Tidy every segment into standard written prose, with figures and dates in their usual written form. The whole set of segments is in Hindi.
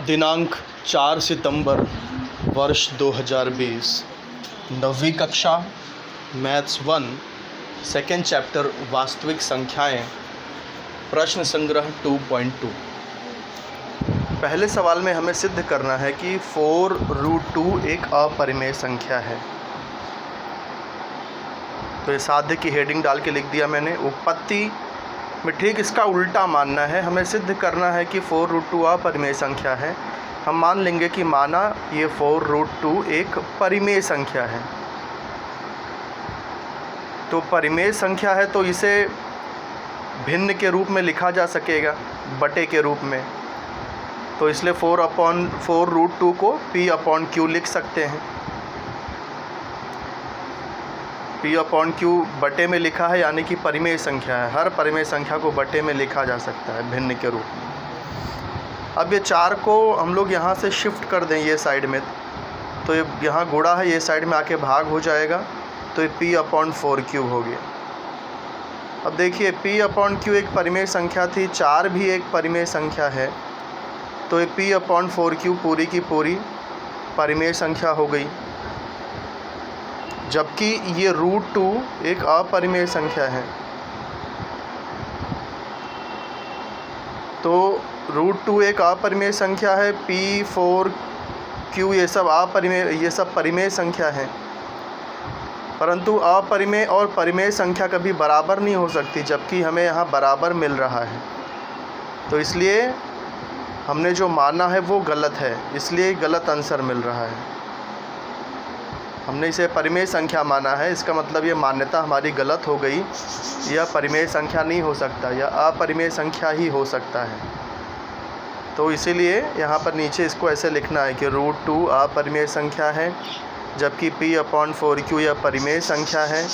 दिनांक 4 सितंबर वर्ष 2020, 9वीं कक्षा, मैथ्स 1, सेकेंड चैप्टर वास्तविक संख्याएं, प्रश्न संग्रह 2.2। पहले सवाल में हमें सिद्ध करना है कि 4√2 एक अपरिमेय संख्या है। तो ये साध्य की हेडिंग डाल के लिख दिया मैंने। उत्पत्ति में ठीक इसका उल्टा मानना है। हमें सिद्ध करना है कि 4√2 अपरिमेय संख्या है। हम मान लेंगे कि माना ये 4√2 एक परिमेय संख्या है। तो परिमेय संख्या है तो इसे भिन्न के रूप में लिखा जा सकेगा, बटे के रूप में। तो इसलिए 4/4√2 को p/q लिख सकते हैं। p/q बटे में लिखा है, यानी कि परिमेय संख्या है। हर परिमेय संख्या को बटे में लिखा जा सकता है भिन्न के रूप में। अब ये 4 को हम लोग यहाँ से शिफ्ट कर दें ये साइड में, तो ये यहाँ गुणा है, ये साइड में आके भाग हो जाएगा, तो ये p/4 हो गया। अब देखिए p/q एक परिमेय संख्या थी, 4 भी एक परिमेय संख्या है, तो ये p/4 पूरी की पूरी परिमेय संख्या हो गई। जबकि ये √2 एक अपरिमेय संख्या है। तो √2 एक अपरिमेय संख्या है, p/4 ये सब अपरिमेय, ये सब परिमेय संख्या है। परंतु अपरिमेय और परिमेय संख्या कभी बराबर नहीं हो सकती, जबकि हमें यहाँ बराबर मिल रहा है। तो इसलिए हमने जो माना है वो गलत है, इसलिए गलत आंसर मिल रहा है। हमने इसे परिमेय संख्या माना है, इसका मतलब ये मान्यता हमारी गलत हो गई। यह परिमेय संख्या नहीं हो सकता, यह अपरिमेय संख्या ही हो सकता है। तो इसीलिए यहाँ पर नीचे इसको ऐसे लिखना है कि √2 अपरिमेय संख्या है, जबकि p/4 यह परिमेय संख्या है।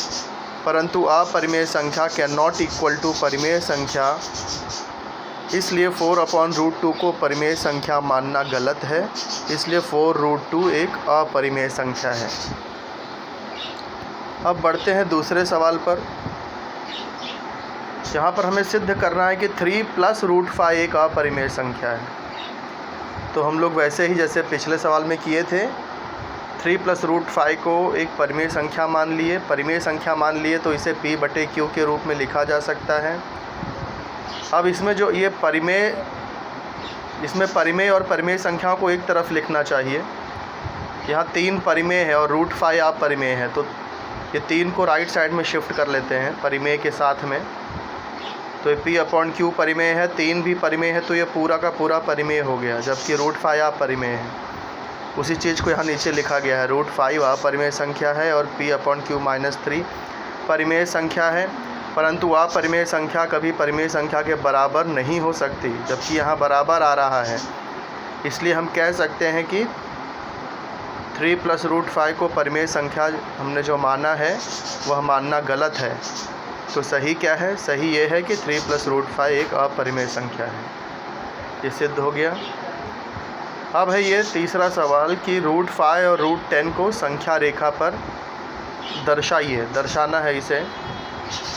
परंतु अपरिमेय संख्या कैन नॉट इक्वल टू परिमेय संख्या, इसलिए 4/√2 को परिमेय संख्या मानना गलत है। इसलिए 4√2 एक अपरिमेय संख्या है। अब बढ़ते हैं दूसरे सवाल पर। यहाँ पर हमें सिद्ध करना है कि 3 + √5 एक अपरिमेय संख्या है। तो हम लोग वैसे ही जैसे पिछले सवाल में किए थे, 3 + √5 को एक परिमेय संख्या मान लिए। परिमेय संख्या मान लिए तो इसे p/q के रूप में लिखा जा सकता है। अब इसमें जो ये परिमेय, इसमें परिमेय और परिमेय संख्याओं को एक तरफ लिखना चाहिए। यहाँ 3 परिमेय है और √5 अपरिमेय है, तो ये 3 को राइट साइड में शिफ्ट कर लेते हैं परिमेय के साथ में। तो ये p/q परिमेय है, 3 भी परिमेय है, तो ये पूरा का पूरा परिमेय हो गया, जबकि √5 अपरिमेय है। उसी चीज़ को यहाँ नीचे लिखा गया है, √5 अपरिमेय संख्या है और p/q - 3 परिमेय संख्या है। परंतु अपरिमेय संख्या कभी परिमेय संख्या के बराबर नहीं हो सकती, जबकि यहाँ बराबर आ रहा है। इसलिए हम कह सकते हैं कि 3 + √5 को परिमेय संख्या हमने जो माना है वह मानना गलत है। तो सही क्या है? सही ये है कि 3 + √5 एक अपरिमेय संख्या है। ये सिद्ध हो गया। अब है ये तीसरा सवाल कि √5 और √10 को संख्या रेखा पर दर्शाइए। दर्शाना है इसे।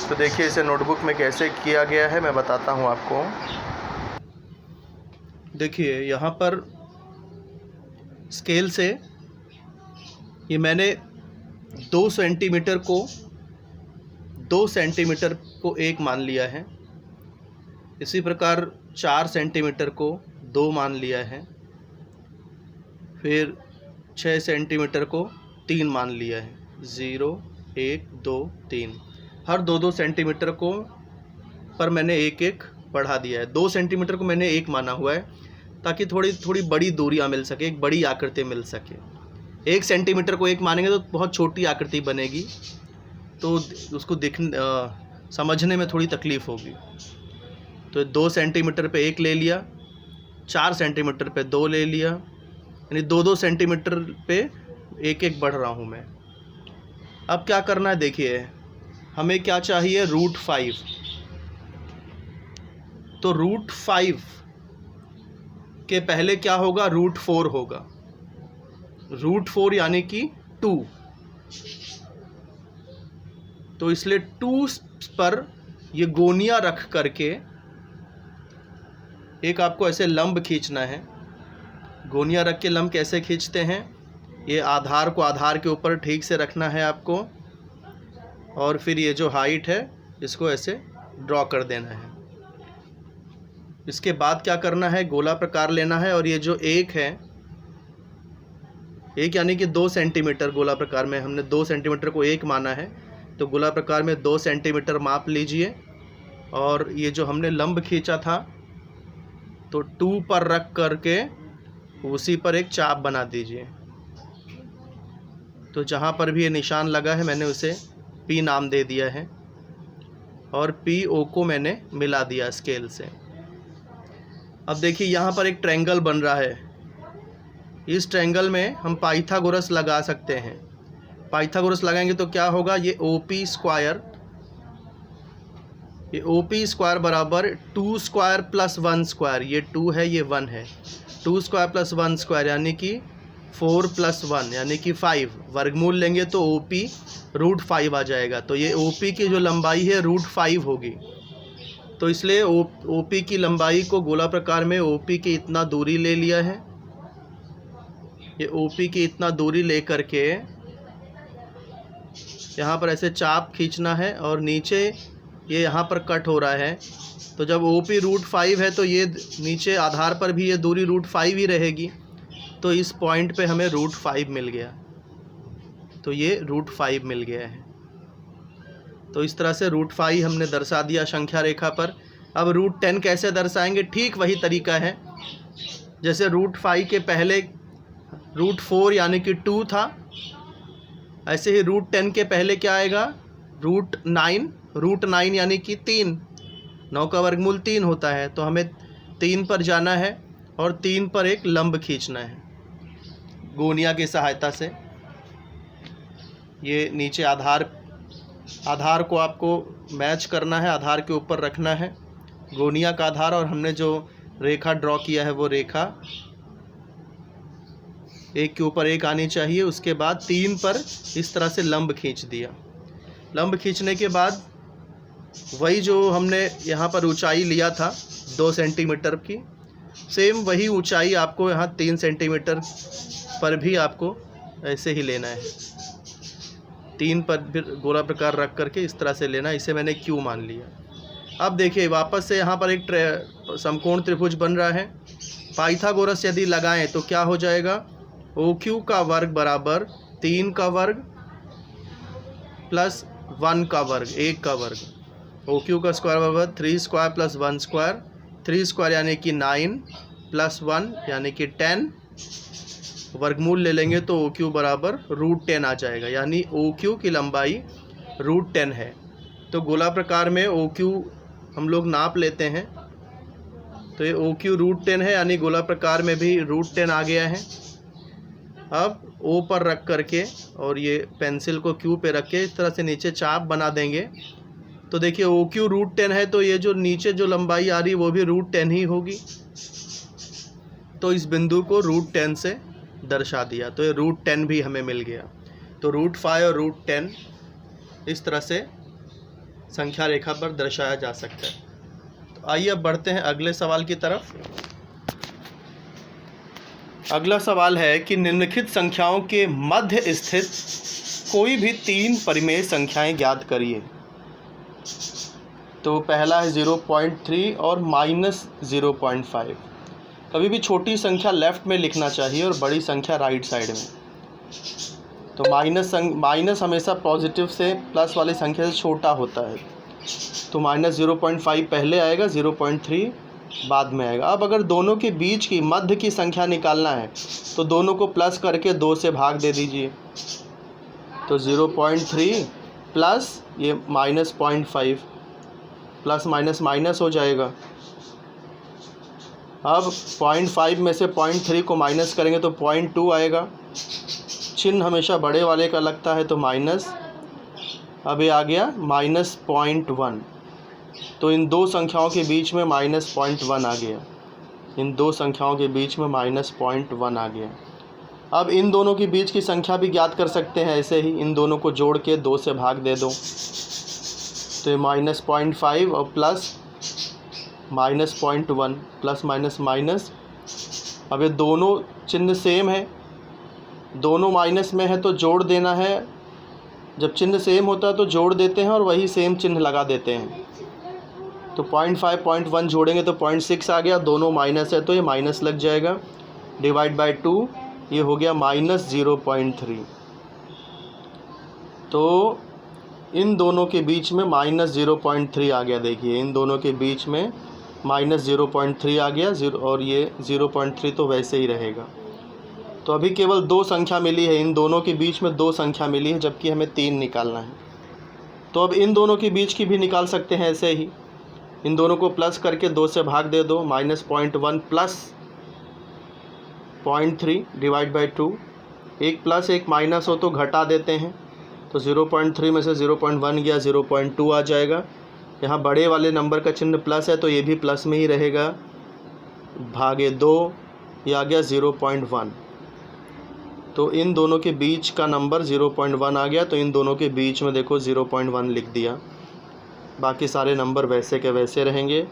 तो देखिए इसे नोटबुक में कैसे किया गया है, मैं बताता हूँ आपको। देखिए यहाँ पर स्केल से ये मैंने 2 सेंटीमीटर को 1 मान लिया है। इसी प्रकार 4 सेंटीमीटर को 2 मान लिया है। फिर 6 सेंटीमीटर को 3 मान लिया है। 0, 1, 2, 3। हर 2-2 सेंटीमीटर को पर मैंने 1-1 बढ़ा दिया है। 2 सेंटीमीटर को मैंने 1 माना हुआ है, ताकि थोड़ी बड़ी दूरियां मिल सके, एक बड़ी आकृति मिल सके। 1 सेंटीमीटर को 1 मानेंगे तो बहुत छोटी आकृति बनेगी, तो उसको समझने में थोड़ी तकलीफ़ होगी। तो 2 सेंटीमीटर पे 1 ले लिया, 4 सेंटीमीटर पे 2 ले लिया, यानी 2-2 सेंटीमीटर पे 1-1 बढ़ रहा हूँ मैं। अब क्या करना है, देखिए हमें क्या चाहिए, √5। तो √5 के पहले क्या होगा, √4 होगा। √4 यानी कि 2। तो इसलिए 2 पर ये गोनियां रख करके एक आपको ऐसे लंब खींचना है। गोनिया रख के लंब कैसे खींचते हैं, ये आधार को आधार के ऊपर ठीक से रखना है आपको, और फिर ये जो हाइट है इसको ऐसे ड्रॉ कर देना है। इसके बाद क्या करना है, गोला प्रकार लेना है, और ये जो एक है, एक यानी कि 2 सेंटीमीटर, गोला प्रकार में हमने 2 सेंटीमीटर को एक माना है, तो गोला प्रकार में 2 सेंटीमीटर माप लीजिए, और ये जो हमने लंब खींचा था तो 2 पर रख करके उसी पर एक चाप बना दीजिए। तो जहाँ पर भी ये निशान लगा है मैंने उसे P नाम दे दिया है, और PO को मैंने मिला दिया स्केल से। अब देखिए यहाँ पर एक ट्रायंगल बन रहा है, इस ट्रायंगल में हम पाइथागोरस लगा सकते हैं। पाइथागोरस लगाएंगे तो क्या होगा, ये OP स्क्वायर, ये OP स्क्वायर बराबर 2 स्क्वायर प्लस 1 स्क्वायर, ये 2 है ये 1 है, 2 स्क्वायर प्लस 1 स्क्वायर यानी कि 4 प्लस 1 यानी कि 5, वर्गमूल लेंगे तो OP √5 आ जाएगा। तो ये OP की जो लंबाई है √5 होगी। तो इसलिए OP की लंबाई को गोला प्रकार में OP की इतना दूरी ले लिया है, ये OP की इतना दूरी ले करके यहाँ पर ऐसे चाप खींचना है, और नीचे ये यहाँ पर कट हो रहा है। तो जब OP √5 है तो ये नीचे आधार पर भी ये दूरी √5 ही रहेगी, तो इस पॉइंट पे हमें √5 मिल गया, तो ये √5 मिल गया है। तो इस तरह से √5 हमने दर्शा दिया संख्या रेखा पर। अब √10 कैसे दर्शाएंगे, ठीक वही तरीका है जैसे √5 के पहले √4 यानी कि 2 था, ऐसे ही √10 के पहले क्या आएगा, √9 यानी कि 3, 9 का वर्गमूल 3 होता है, तो हमें 3 पर जाना है और 3 पर एक लंब खींचना है गोनिया की सहायता से। ये नीचे आधार को आपको मैच करना है, आधार के ऊपर रखना है गोनिया का आधार, और हमने जो रेखा ड्रॉ किया है वो रेखा एक के ऊपर एक आनी चाहिए। उसके बाद 3 पर इस तरह से लंब खींच दिया। लंब खींचने के बाद वही जो हमने यहाँ पर ऊंचाई लिया था 2 सेंटीमीटर की, सेम वही ऊंचाई आपको यहाँ 3 सेंटीमीटर पर भी आपको ऐसे ही लेना है। 3 पर फिर गोला प्रकार रख करके इस तरह से लेना, इसे मैंने Q मान लिया। अब देखिए वापस से यहाँ पर एक समकोण त्रिभुज बन रहा है। पाइथागोरस यदि लगाएं तो क्या हो जाएगा, OQ का वर्ग बराबर 3 का वर्ग प्लस 1 का वर्ग, 1 का वर्ग। OQ का स्क्वायर बराबर 3 स्क्वायर प्लस 1 स्क्वायर, 3 स्क्वायर यानी कि 9 प्लस 1 यानी कि 10, वर्गमूल ले लेंगे तो OQ बराबर √10 आ जाएगा, यानी OQ की लंबाई √10 है। तो गोला प्रकार में OQ हम लोग नाप लेते हैं, तो ये OQ √10 है, यानी गोला प्रकार में भी √10 आ गया है। अब O पर रख करके और ये पेंसिल को Q पे रख के इस तरह से नीचे चाप बना देंगे। तो देखिए OQ √10 है, तो ये जो नीचे जो लंबाई आ रही है वो भी √10 ही होगी। तो इस बिंदु को √10 से दर्शा दिया, तो ये √10 भी हमें मिल गया। तो √5 और √10 इस तरह से संख्या रेखा पर दर्शाया जा सकता है। तो आइए अब बढ़ते हैं अगले सवाल की तरफ। अगला सवाल है कि निम्नलिखित संख्याओं के मध्य स्थित कोई भी 3 परिमेय संख्याएं ज्ञात करिए। तो पहला है 0.3 और -0.5। कभी भी छोटी संख्या लेफ्ट में लिखना चाहिए और बड़ी संख्या राइट साइड में। तो माइनस हमेशा पॉजिटिव से प्लस वाली संख्या से छोटा होता है, तो -0.5 पहले आएगा, 0.3 बाद में आएगा। अब अगर दोनों के बीच की मध्य की संख्या निकालना है तो दोनों को प्लस करके 2 से भाग दे दीजिए। तो 0.3 प्लस ये -0.5, प्लस माइनस माइनस हो जाएगा। अब 0.5 में से 0.3 को माइनस करेंगे तो 0.2 आएगा। चिन्ह हमेशा बड़े वाले का लगता है, तो माइनस। अब ये आ गया -0.1, तो इन दो संख्याओं के बीच में -0.1 आ गया। इन दो संख्याओं के बीच में -0.1 आ गया। अब इन दोनों के बीच की संख्या भी ज्ञात कर सकते हैं, ऐसे ही इन दोनों को जोड़ के 2 से भाग दे दो, तो ये -0.5 और प्लस -0.1, प्लस माइनस माइनस अब ये दोनों चिन्ह सेम है, दोनों माइनस में है तो जोड़ देना है। जब चिन्ह सेम होता है तो जोड़ देते हैं और वही सेम चिन्ह लगा देते हैं। तो 0.5 0.1 जोड़ेंगे तो 0.6 आ गया, दोनों माइनस है तो ये माइनस लग जाएगा, डिवाइड बाय 2, ये हो गया -0.3। तो इन दोनों के बीच में -0.3 आ गया। देखिए इन दोनों के बीच में -0.3 आ गया, और ये 0.3 तो वैसे ही रहेगा। तो अभी केवल 2 संख्या मिली है, इन दोनों के बीच में 2 संख्या मिली है, जबकि हमें 3 निकालना है। तो अब इन दोनों के बीच की भी निकाल सकते हैं ऐसे ही। इन दोनों को प्लस करके 2 से भाग दे दो, -0.1 प्लस 0.3 डिवाइड बाई 2। एक प्लस एक माइनस हो तो घटा देते हैं, तो 0.3 में से 0.1 गया, 0.2 आ जाएगा। यहाँ बड़े वाले नंबर का चिन्ह प्लस है तो ये भी प्लस में ही रहेगा, भागे 2, ये आ गया 0.1। तो इन दोनों के बीच का नंबर 0.1 आ गया, तो इन दोनों के बीच में देखो 0.1 लिख दिया, बाकी सारे नंबर वैसे के वैसे रहेंगे।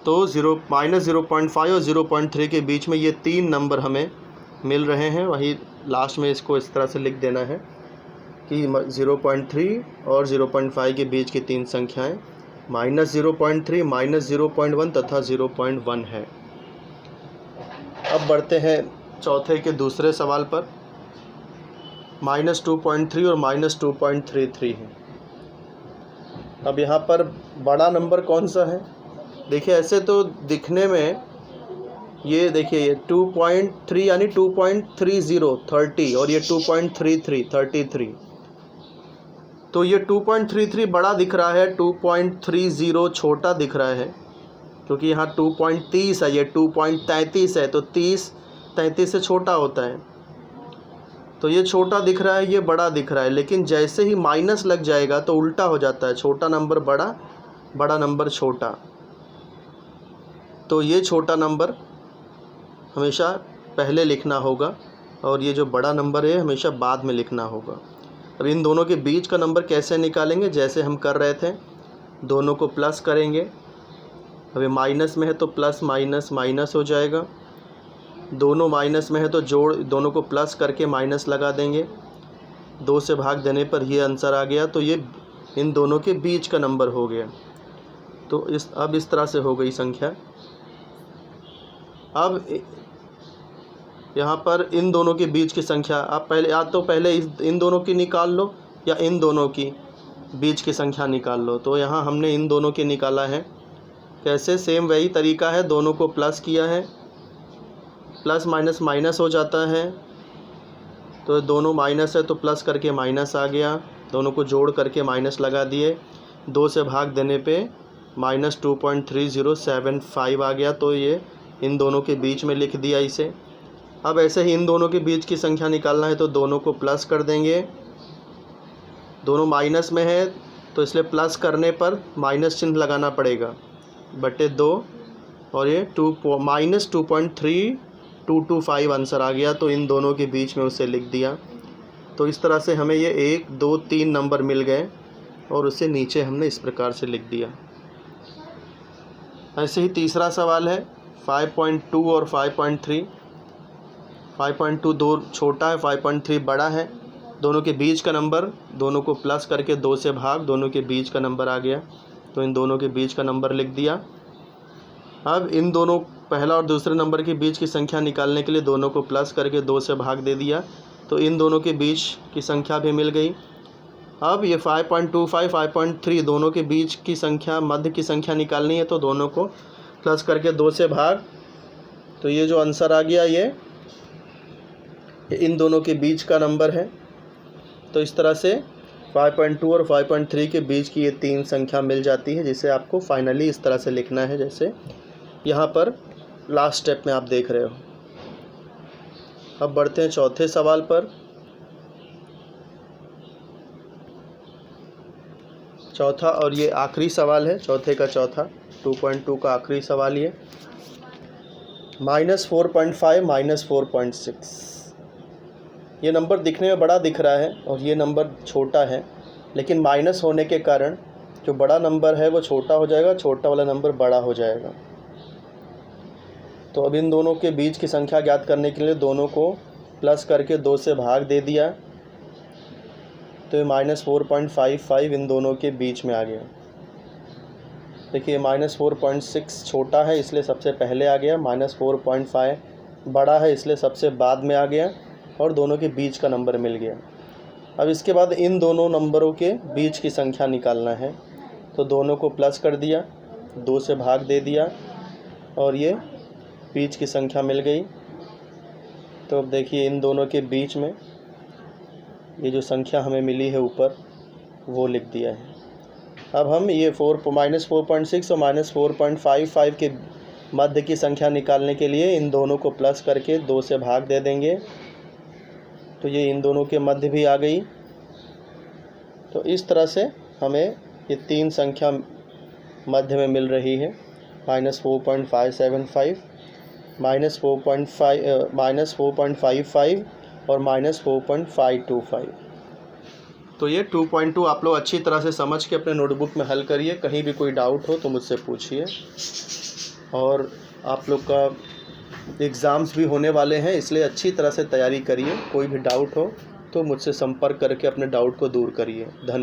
तो -0.5 और 0.3 के बीच में ये 3 नंबर हमें मिल रहे हैं। वही लास्ट में इसको इस तरह से लिख देना है कि 0.3 और 0.5 के बीच की 3 संख्याएं -0.3, -0.1 तथा 0.1 है। अब बढ़ते हैं चौथे के दूसरे सवाल पर। -2.3 और -2.33 है। अब यहाँ पर बड़ा नंबर कौन सा है? देखिए ऐसे तो दिखने में ये देखिए ये 2.3 यानी 2.30 30 और ये 2.33 33। तो ये 2.33 बड़ा दिख रहा है, 2.30 छोटा दिख रहा है, क्योंकि यहाँ 2.30 है, ये 2.33 है, तो 30 33 से छोटा होता है। तो ये छोटा दिख रहा है, ये बड़ा दिख रहा है, लेकिन जैसे ही माइनस लग जाएगा तो उल्टा हो जाता है, छोटा नंबर बड़ा, बड़ा नंबर छोटा। तो ये छोटा नंबर हमेशा पहले लिखना होगा और ये जो बड़ा नंबर है हमेशा बाद में लिखना होगा। अब इन दोनों के बीच का नंबर कैसे निकालेंगे? जैसे हम कर रहे थे, दोनों को प्लस करेंगे। अभी माइनस में है तो प्लस माइनस माइनस हो जाएगा, दोनों माइनस में है तो जोड़, दोनों को प्लस करके माइनस लगा देंगे, 2 से भाग देने पर ये आंसर आ गया। तो ये इन दोनों के बीच का नंबर हो गया। तो अब इस तरह से हो गई संख्या। अब यहाँ पर इन दोनों के बीच की संख्या आप पहले इन दोनों की निकाल लो या इन दोनों की बीच की संख्या निकाल लो। तो यहाँ हमने इन दोनों की निकाला है। कैसे? सेम वही तरीका है, दोनों को प्लस किया है, प्लस माइनस माइनस हो जाता है, तो दोनों माइनस है तो प्लस करके माइनस आ गया, दोनों को जोड़ करके माइनस लगा दिए, 2 से भाग देने पे -2.3075 आ गया। तो ये इन दोनों के बीच में लिख दिया इसे। अब ऐसे ही इन दोनों के बीच की संख्या निकालना है तो दोनों को प्लस कर देंगे, दोनों माइनस में है तो इसलिए प्लस करने पर माइनस चिन्ह लगाना पड़ेगा, बटे 2, और ये -2.3225 आंसर आ गया। तो इन दोनों के बीच में उसे लिख दिया। तो इस तरह से हमें ये 1 2 3 नंबर मिल गए और उसे नीचे हमने इस प्रकार से लिख दिया। ऐसे ही तीसरा सवाल है 5.2 और 5.3। 5.2 दो छोटा है, 5.3 बड़ा है, दोनों के बीच का नंबर, दोनों को प्लस करके 2 से भाग, दोनों के बीच का नंबर आ गया। तो इन दोनों के बीच का नंबर लिख दिया। अब इन दोनों पहला और दूसरे नंबर के बीच की संख्या निकालने के लिए दोनों को प्लस करके 2 से भाग दे दिया, तो इन दोनों के बीच की संख्या भी मिल गई। अब ये 5.25 5.3 दोनों के बीच की संख्या, मध्य की संख्या निकालनी है, तो दोनों को प्लस करके 2 से भाग, तो ये जो आंसर आ गया ये इन दोनों के बीच का नंबर है। तो इस तरह से 5.2 और 5.3 के बीच की ये 3 संख्या मिल जाती है, जिसे आपको फाइनली इस तरह से लिखना है, जैसे यहाँ पर लास्ट स्टेप में आप देख रहे हो। अब बढ़ते हैं चौथे सवाल पर। चौथा और ये आखिरी सवाल है, चौथे का चौथा, 2.2 का आखिरी सवाल ये -4.5 -4.6। ये नंबर दिखने में बड़ा दिख रहा है और ये नंबर छोटा है, लेकिन माइनस होने के कारण जो बड़ा नंबर है वो छोटा हो जाएगा, छोटा वाला नंबर बड़ा हो जाएगा। तो अब इन दोनों के बीच की संख्या ज्ञात करने के लिए दोनों को प्लस करके 2 से भाग दे दिया, तो ये -4.55 इन दोनों के बीच में आ गया। देखिए -4.6 छोटा है इसलिए सबसे पहले आ गया, -4.5 बड़ा है इसलिए सबसे बाद में आ गया, और दोनों के बीच का नंबर मिल गया। अब इसके बाद इन दोनों नंबरों के बीच की संख्या निकालना है, तो दोनों को प्लस कर दिया, 2 से भाग दे दिया, और ये बीच की संख्या मिल गई। तो अब देखिए इन दोनों के बीच में ये जो संख्या हमें मिली है ऊपर वो लिख दिया है। अब हम ये -4.6 और -4.55 के मध्य की संख्या निकालने के लिए इन दोनों को प्लस करके 2 से भाग दे देंगे, तो ये इन दोनों के मध्य भी आ गई। तो इस तरह से हमें ये 3 संख्या मध्य में मिल रही है, -4.575, -4.55 और -4.525। तो ये 2.2 आप लोग अच्छी तरह से समझ के अपने नोटबुक में हल करिए। कहीं भी कोई डाउट हो तो मुझसे पूछिए। और आप लोग का एग्ज़ाम्स भी होने वाले हैं, इसलिए अच्छी तरह से तैयारी करिए। कोई भी डाउट हो तो मुझसे संपर्क करके अपने डाउट को दूर करिए। धन्यवाद।